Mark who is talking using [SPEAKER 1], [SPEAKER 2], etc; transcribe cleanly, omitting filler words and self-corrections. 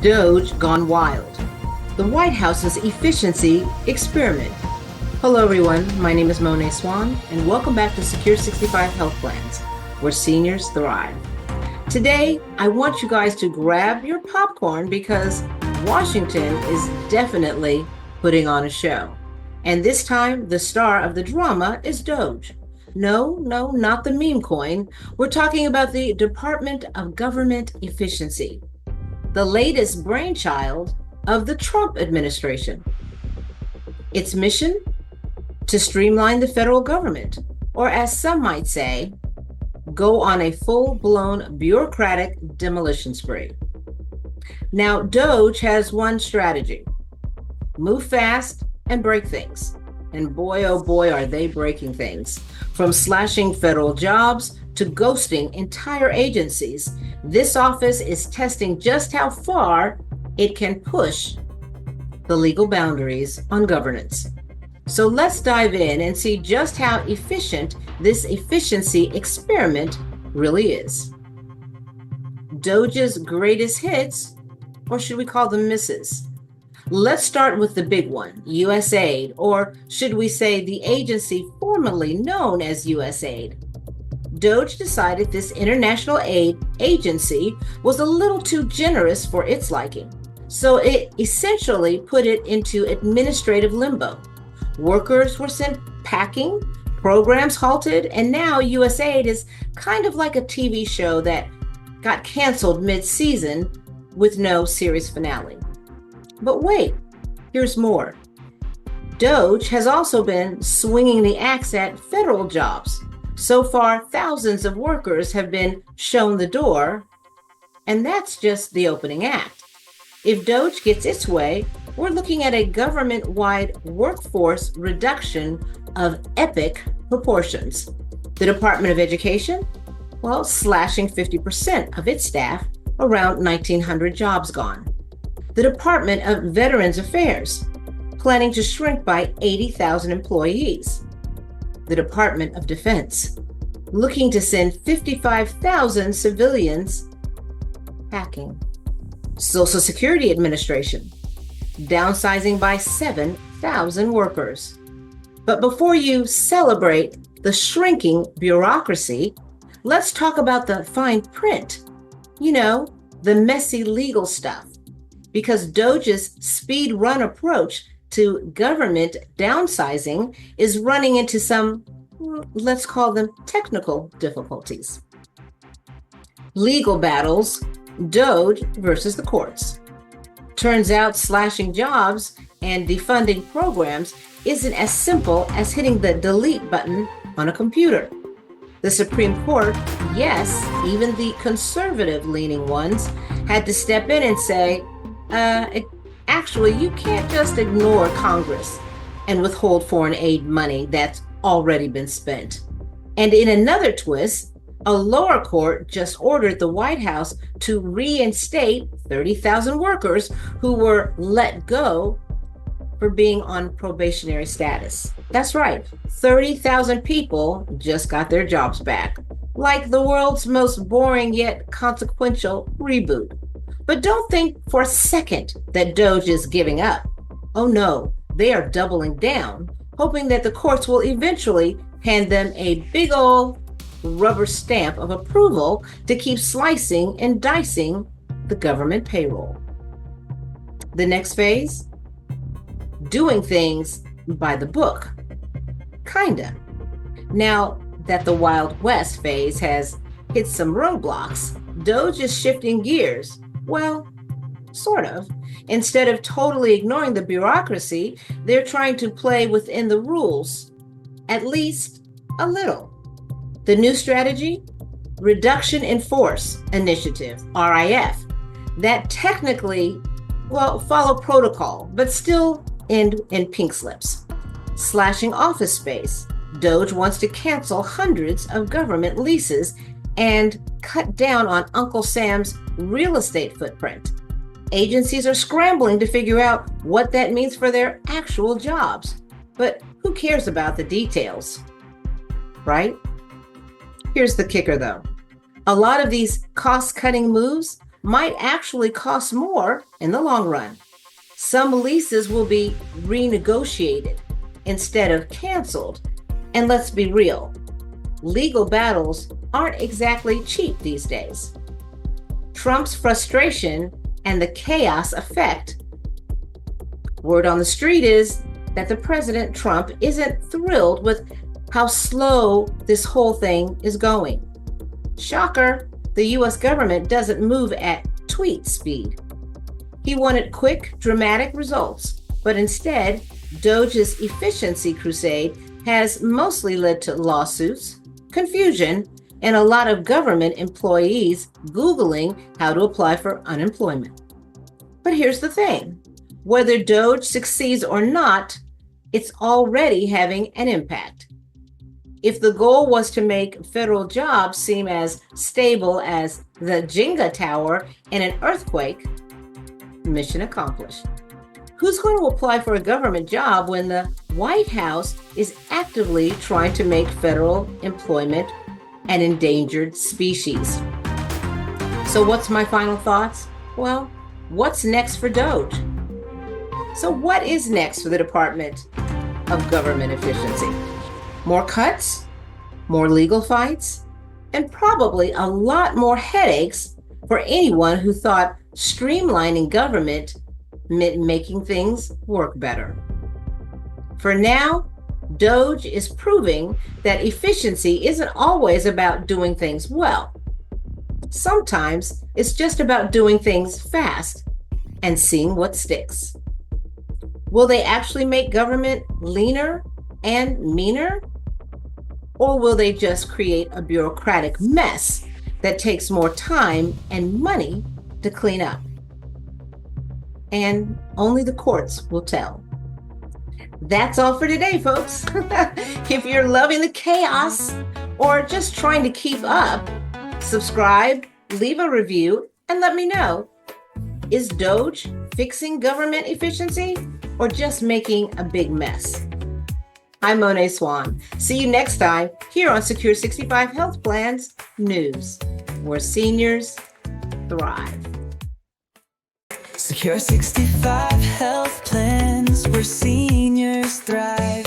[SPEAKER 1] DOGE gone wild. The White House's efficiency experiment. Hello everyone, my name is Monet Swan, and welcome back to Secure 65 Health Plans, where seniors thrive. Today, I want you guys to grab your popcorn because Washington is definitely putting on a show. And this time, the star of the drama is DOGE. No, not the meme coin. We're talking about the Department of Government Efficiency, the latest brainchild of the Trump administration. Its mission? To streamline the federal government, or as some might say, go on a full-blown bureaucratic demolition spree. Now, DOGE has one strategy: move fast and break things. And boy, oh boy, are they breaking things. From slashing federal jobs to ghosting entire agencies, this office is testing just how far it can push the legal boundaries on governance. So let's dive in and see just how efficient this efficiency experiment really is. DOGE's greatest hits, or should we call them misses? Let's start with the big one, USAID, or should we say the agency formerly known as USAID. DOGE decided this international aid agency was a little too generous for its liking, so it essentially put it into administrative limbo. Workers were sent packing, programs halted, and now USAID is kind of like a TV show that got canceled mid-season with no series finale. But wait, here's more. DOGE has also been swinging the axe at federal jobs. So far, thousands of workers have been shown the door, and that's just the opening act. If DOGE gets its way, we're looking at a government-wide workforce reduction of epic proportions. The Department of Education, well, slashing 50% of its staff, around 1,900 jobs gone. The Department of Veterans Affairs, planning to shrink by 80,000 employees. The Department of Defense, looking to send 55,000 civilians packing. Social Security Administration, downsizing by 7,000 workers. But before you celebrate the shrinking bureaucracy, let's talk about the fine print. You know, the messy legal stuff. Because DOGE's speed run approach to government downsizing is running into some, let's call them technical difficulties. Legal battles, DOGE versus the courts. Turns out slashing jobs and defunding programs isn't as simple as hitting the delete button on a computer. The Supreme Court, yes, even the conservative-leaning ones, had to step in and say, actually, you can't just ignore Congress and withhold foreign aid money that's already been spent. And in another twist, a lower court just ordered the White House to reinstate 30,000 workers who were let go for being on probationary status. That's right, 30,000 people just got their jobs back, like the world's most boring yet consequential reboot. But don't think for a second that DOGE is giving up. Oh no, they are doubling down, hoping that the courts will eventually hand them a big old rubber stamp of approval to keep slicing and dicing the government payroll. The next phase? Doing things by the book. Kinda. Now that the Wild West phase has hit some roadblocks, DOGE is shifting gears. Well, sort of. Instead of totally ignoring the bureaucracy, they're trying to play within the rules, at least a little. The new strategy? Reduction in Force Initiative, RIF. That technically, well, follow protocol, but still end in pink slips. Slashing office space. DOGE wants to cancel hundreds of government leases and cut down on Uncle Sam's real estate footprint. Agencies are scrambling to figure out what that means for their actual jobs. But who cares about the details, right? Here's the kicker though. A lot of these cost-cutting moves might actually cost more in the long run. Some leases will be renegotiated instead of canceled. And let's be real, legal battles aren't exactly cheap these days. Trump's frustration and the chaos effect. Word on the street is that the President Trump isn't thrilled with how slow this whole thing is going. Shocker, the US government doesn't move at tweet speed. He wanted quick, dramatic results, but instead, DOGE's efficiency crusade has mostly led to lawsuits, confusion, and a lot of government employees Googling how to apply for unemployment. But here's the thing, whether DOGE succeeds or not, it's already having an impact. If the goal was to make federal jobs seem as stable as the Jenga tower in an earthquake, mission accomplished. Who's going to apply for a government job when the White House is actively trying to make federal employment an endangered species? So what's my final thoughts? Well, what's next for DOGE? So what is next for the Department of Government Efficiency? More cuts, more legal fights, and probably a lot more headaches for anyone who thought streamlining government meant making things work better. For now, DOGE is proving that efficiency isn't always about doing things well. Sometimes it's just about doing things fast and seeing what sticks. Will they actually make government leaner and meaner? Or will they just create a bureaucratic mess that takes more time and money to clean up? And only the courts will tell. That's all for today, folks. If you're loving the chaos or just trying to keep up, subscribe, leave a review, and let me know. Is DOGE fixing government efficiency or just making a big mess? I'm Monet Swan. See you next time here on Secure 65 Health Plans News, where seniors thrive.
[SPEAKER 2] Secure 65 Health Plans, where seniors thrive.